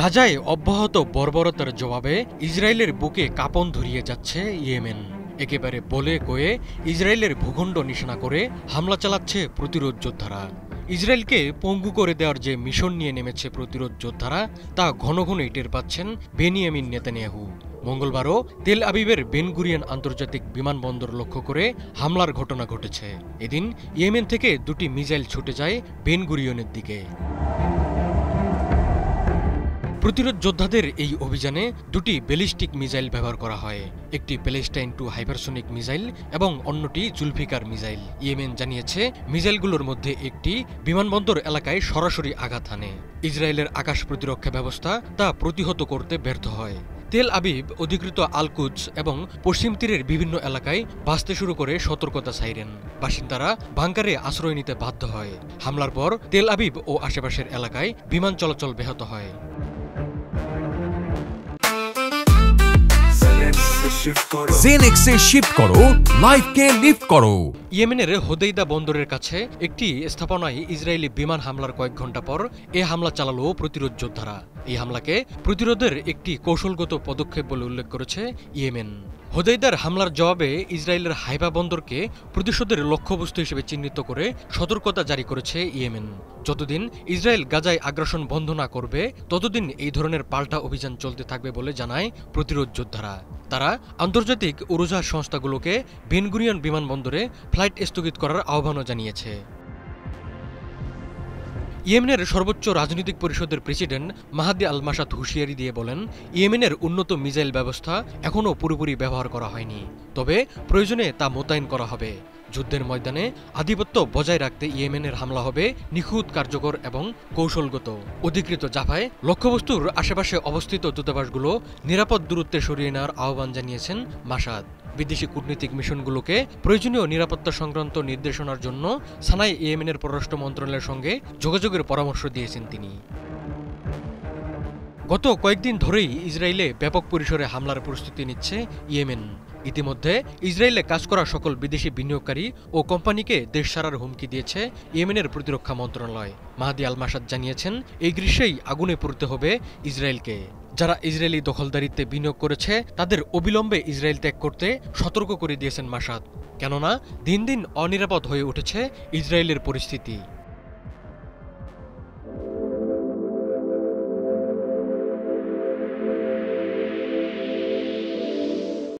গাজায় অব্যাহত বর্বরতার জবাবে ইসরায়েলের বুকে কাঁপন ধরিয়ে যাচ্ছে ইয়েমেন। একেবারে বলে কয়ে ইসরায়েলের ভূখণ্ড নিশানা করে হামলা চালাচ্ছে প্রতিরোধ যোদ্ধারা। ইসরায়েলকে পঙ্গু করে দেওয়ার যে মিশন নিয়ে নেমেছে প্রতিরোধ যোদ্ধারা, তা ঘন ঘনই টের পাচ্ছেন বেনিয়ামিন নেতানিয়াহু। মঙ্গলবারও তেল আবিবের বেন গুরিয়ন আন্তর্জাতিক বিমানবন্দর লক্ষ্য করে হামলার ঘটনা ঘটেছে। এদিন ইয়েমেন থেকে দুটি মিসাইল ছুটে যায় বেন গুরিয়নের দিকে। প্রতিরোধ যোদ্ধাদের এই অভিযানে দুটি ব্যালিস্টিক মিসাইল ব্যবহার করা হয়, একটি প্যালেস্টাইন 2 হাইপারসোনিক মিসাইল এবং অন্যটি জুলফিকার মিসাইল। ইয়েমেন জানিয়েছে মিসাইলগুলোর মধ্যে একটি বিমানবন্দর এলাকায় সরাসরি আঘাত হানে। ইসরায়েলের আকাশ প্রতিরক্ষা ব্যবস্থা তা প্রতিহত করতে ব্যর্থ হয়। তেল আবিব অধিকৃত আল কুদস এবং পশ্চিম তীরের বিভিন্ন এলাকায় বাজতে শুরু করে সতর্কতা সাইরেন। বাসিন্দারা বাংকারে আশ্রয় নিতে বাধ্য হয়। হামলার পর তেল আবিব ও আশেপাশের এলাকায় বিমান চলাচল ব্যাহত হয়। জেনেক্সে শিফট করো, লাইফকে লিফট করো। ইয়েমেনের হোদেইদা বন্দরের কাছে একটি স্থাপনায় ইসরায়েলি বিমান হামলার কয়েক ঘন্টা পর এ হামলা চালালো প্রতিরোধ যোদ্ধারা। এই হামলাকে প্রতিরোধের একটি কৌশলগত পদক্ষেপ বলে উল্লেখ করেছে ইয়েমেন। হোদেইদার হামলার জবাবে ইসরায়েলের হাইফা বন্দরকে প্রতিশোধের লক্ষ্যবস্তু হিসেবে চিহ্নিত করে সতর্কতা জারি করেছে ইয়েমেন। যতদিন ইসরায়েল গাজায় আগ্রাসন বন্ধ না করবে, ততদিন এই ধরনের পাল্টা অভিযান চলতে থাকবে বলে জানায় প্রতিরোধ যোদ্ধারা। তারা আন্তর্জাতিক উড়োজাহাজ সংস্থাগুলোকে বেন গুরিয়ন বিমানবন্দরে ফ্লাইট স্থগিত করার আহ্বানও জানিয়েছে। ইয়েমেনের সর্বোচ্চ রাজনৈতিক পরিষদের প্রেসিডেন্ট মাহাদি আল মাসাদ হুঁশিয়ারি দিয়ে বলেন, ইয়েমেনের উন্নত মিসাইল ব্যবস্থা এখনও পুরোপুরি ব্যবহার করা হয়নি, তবে প্রয়োজনে তা মোতায়েন করা হবে। যুদ্ধের ময়দানে আধিপত্য বজায় রাখতে ইয়েমেনের হামলা হবে নিখুঁত, কার্যকর এবং কৌশলগত। অধিকৃত জাফায় লক্ষ্যবস্তুর আশেপাশে অবস্থিত দূতাবাসগুলো নিরাপদ দূরত্বে সরিয়ে নেওয়ার আহ্বান জানিয়েছেন মাসাদ। বিদেশি কূটনৈতিক মিশনগুলোকে প্রয়োজনীয় নিরাপত্তা সংক্রান্ত নির্দেশনার জন্য সানায় ইয়েমেনের পররাষ্ট্র মন্ত্রণালয়ের সঙ্গে যোগাযোগের পরামর্শ দিয়েছেন তিনি। গত কয়েকদিন ধরেই ইসরায়েলে ব্যাপক পরিসরে হামলার প্রস্তুতি নিচ্ছে ইয়েমেন। ইতিমধ্যে ইসরায়েলে কাজ করা সকল বিদেশি বিনিয়োগকারী ও কোম্পানিকে দেশ ছাড়ার হুমকি দিয়েছে ইয়েমেনের প্রতিরক্ষা মন্ত্রণালয়। মাহাদি আল মাসাদ জানিয়েছেন, এই গ্রীষ্মেই আগুনে পড়তে হবে ইসরায়েলকে। যারা ইসরায়েলি দখলদারিত্বে বিনিয়োগ করেছে তাদের অবিলম্বে ইসরায়েল ত্যাগ করতে সতর্ক করে দিয়েছেন মাসাদ, কেননা দিন দিন অনিরাপদ হয়ে উঠেছে ইসরায়েলের পরিস্থিতি।